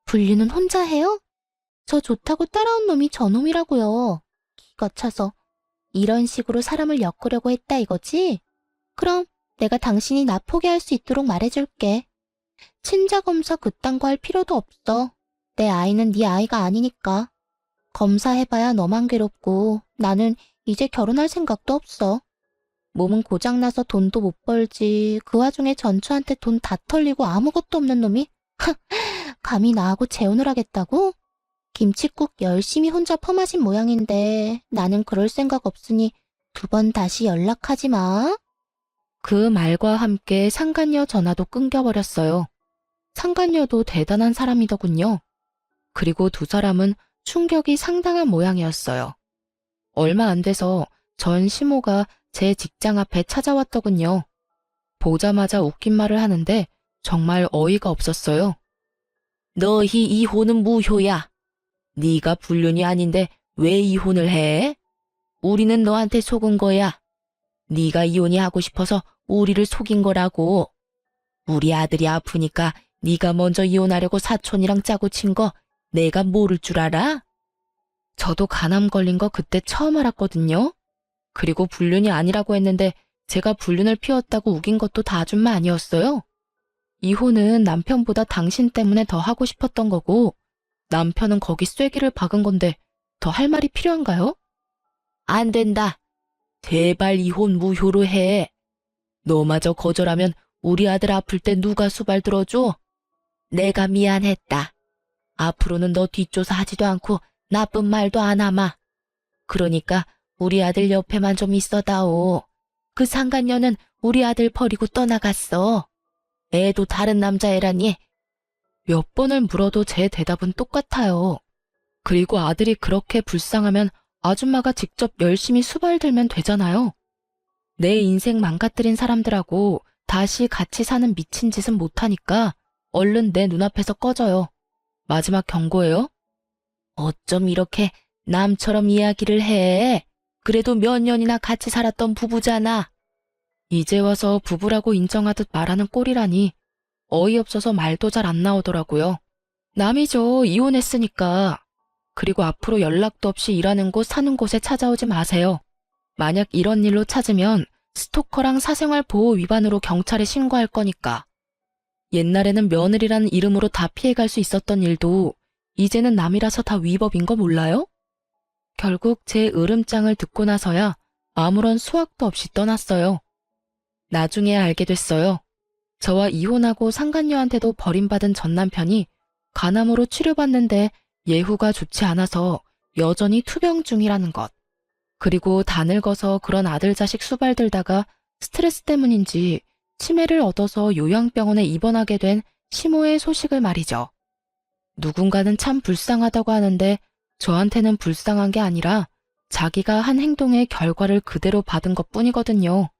분류는 혼자 해요? 저 좋다고 따라온 놈이 저놈이라고요. 기가 차서. 이런 식으로 사람을 엮으려고 했다 이거지? 그럼 내가 당신이 나 포기할 수 있도록 말해줄게. 친자검사 그딴 거 할 필요도 없어. 내 아이는 네 아이가 아니니까. 검사해봐야 너만 괴롭고 나는 이제 결혼할 생각도 없어. 몸은 고장나서 돈도 못 벌지. 그 와중에 전처한테 돈 다 털리고 아무것도 없는 놈이 감히 나하고 재혼을 하겠다고? 김칫국 열심히 혼자 퍼마신 모양인데 나는 그럴 생각 없으니 2번 다시 연락하지 마. 그 말과 함께 상간녀 전화도 끊겨버렸어요. 상간녀도 대단한 사람이더군요. 그리고 두 사람은 충격이 상당한 모양이었어요. 얼마 안 돼서 전 시모가 제 직장 앞에 찾아왔더군요. 보자마자 웃긴 말을 하는데 정말 어이가 없었어요. 너희 이혼은 무효야. 네가 불륜이 아닌데 왜 이혼을 해? 우리는 너한테 속은 거야. 네가 이혼이 하고 싶어서 우리를 속인 거라고. 우리 아들이 아프니까 네가 먼저 이혼하려고 사촌이랑 짜고 친 거 내가 모를 줄 알아? 저도 간암 걸린 거 그때 처음 알았거든요. 그리고 불륜이 아니라고 했는데 제가 불륜을 피웠다고 우긴 것도 다 아줌마 아니었어요. 이혼은 남편보다 당신 때문에 더 하고 싶었던 거고 남편은 거기 쐐기를 박은 건데 더 할 말이 필요한가요? 안 된다. 제발 이혼 무효로 해. 너마저 거절하면 우리 아들 아플 때 누가 수발 들어줘? 내가 미안했다. 앞으로는 너 뒷조사 하지도 않고 나쁜 말도 안 하마. 그러니까 우리 아들 옆에만 좀 있어다오. 그 상간녀는 우리 아들 버리고 떠나갔어. 애도 다른 남자애라니. 몇 번을 물어도 제 대답은 똑같아요. 그리고 아들이 그렇게 불쌍하면 아줌마가 직접 열심히 수발 들면 되잖아요. 내 인생 망가뜨린 사람들하고 다시 같이 사는 미친 짓은 못하니까 얼른 내 눈앞에서 꺼져요. 마지막 경고예요. 어쩜 이렇게 남처럼 이야기를 해. 그래도 몇 년이나 같이 살았던 부부잖아. 이제 와서 부부라고 인정하듯 말하는 꼴이라니 어이없어서 말도 잘 안 나오더라고요. 남이죠. 이혼했으니까. 그리고 앞으로 연락도 없이 일하는 곳 사는 곳에 찾아오지 마세요. 만약 이런 일로 찾으면 스토커랑 사생활 보호 위반으로 경찰에 신고할 거니까. 옛날에는 며느리라는 이름으로 다 피해갈 수 있었던 일도 이제는 남이라서 다 위법인 거 몰라요? 결국 제 으름장을 듣고 나서야 아무런 수확도 없이 떠났어요. 나중에 알게 됐어요. 저와 이혼하고 상간녀한테도 버림받은 전 남편이 간암으로 치료받는데 예후가 좋지 않아서 여전히 투병 중이라는 것. 그리고 다 늙어서 그런 아들 자식 수발 들다가 스트레스 때문인지 치매를 얻어서 요양병원에 입원하게 된 시모의 소식을 말이죠. 누군가는 참 불쌍하다고 하는데 저한테는 불쌍한 게 아니라 자기가 한 행동의 결과를 그대로 받은 것뿐이거든요.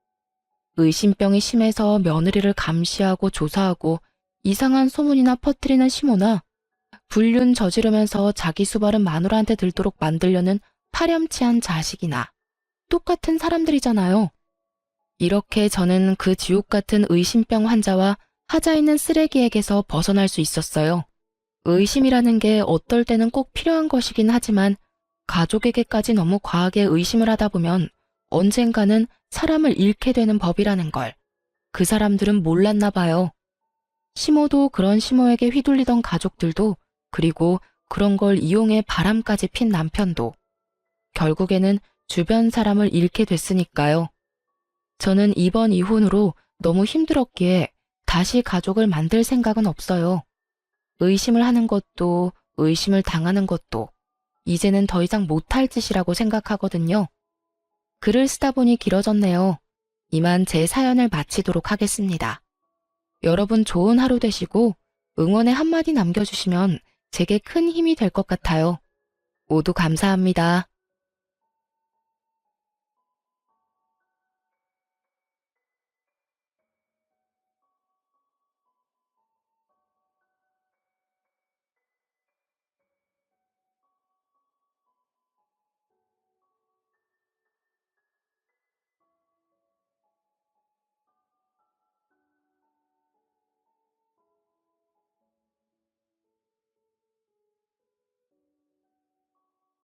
의심병이 심해서 며느리를 감시하고 조사하고 이상한 소문이나 퍼뜨리는 시모나 불륜 저지르면서 자기 수발은 마누라한테 들도록 만들려는 파렴치한 자식이나 똑같은 사람들이잖아요. 이렇게 저는 그 지옥 같은 의심병 환자와 하자 있는 쓰레기에게서 벗어날 수 있었어요. 의심이라는 게 어떨 때는 꼭 필요한 것이긴 하지만 가족에게까지 너무 과하게 의심을 하다 보면 언젠가는 사람을 잃게 되는 법이라는 걸 그 사람들은 몰랐나 봐요. 시모도 그런 시모에게 휘둘리던 가족들도 그리고 그런 걸 이용해 바람까지 핀 남편도 결국에는 주변 사람을 잃게 됐으니까요. 저는 이번 이혼으로 너무 힘들었기에 다시 가족을 만들 생각은 없어요. 의심을 하는 것도 의심을 당하는 것도 이제는 더 이상 못할 짓이라고 생각하거든요. 글을 쓰다 보니 길어졌네요. 이만 제 사연을 마치도록 하겠습니다. 여러분 좋은 하루 되시고 응원의 한마디 남겨주시면 제게 큰 힘이 될 것 같아요. 모두 감사합니다.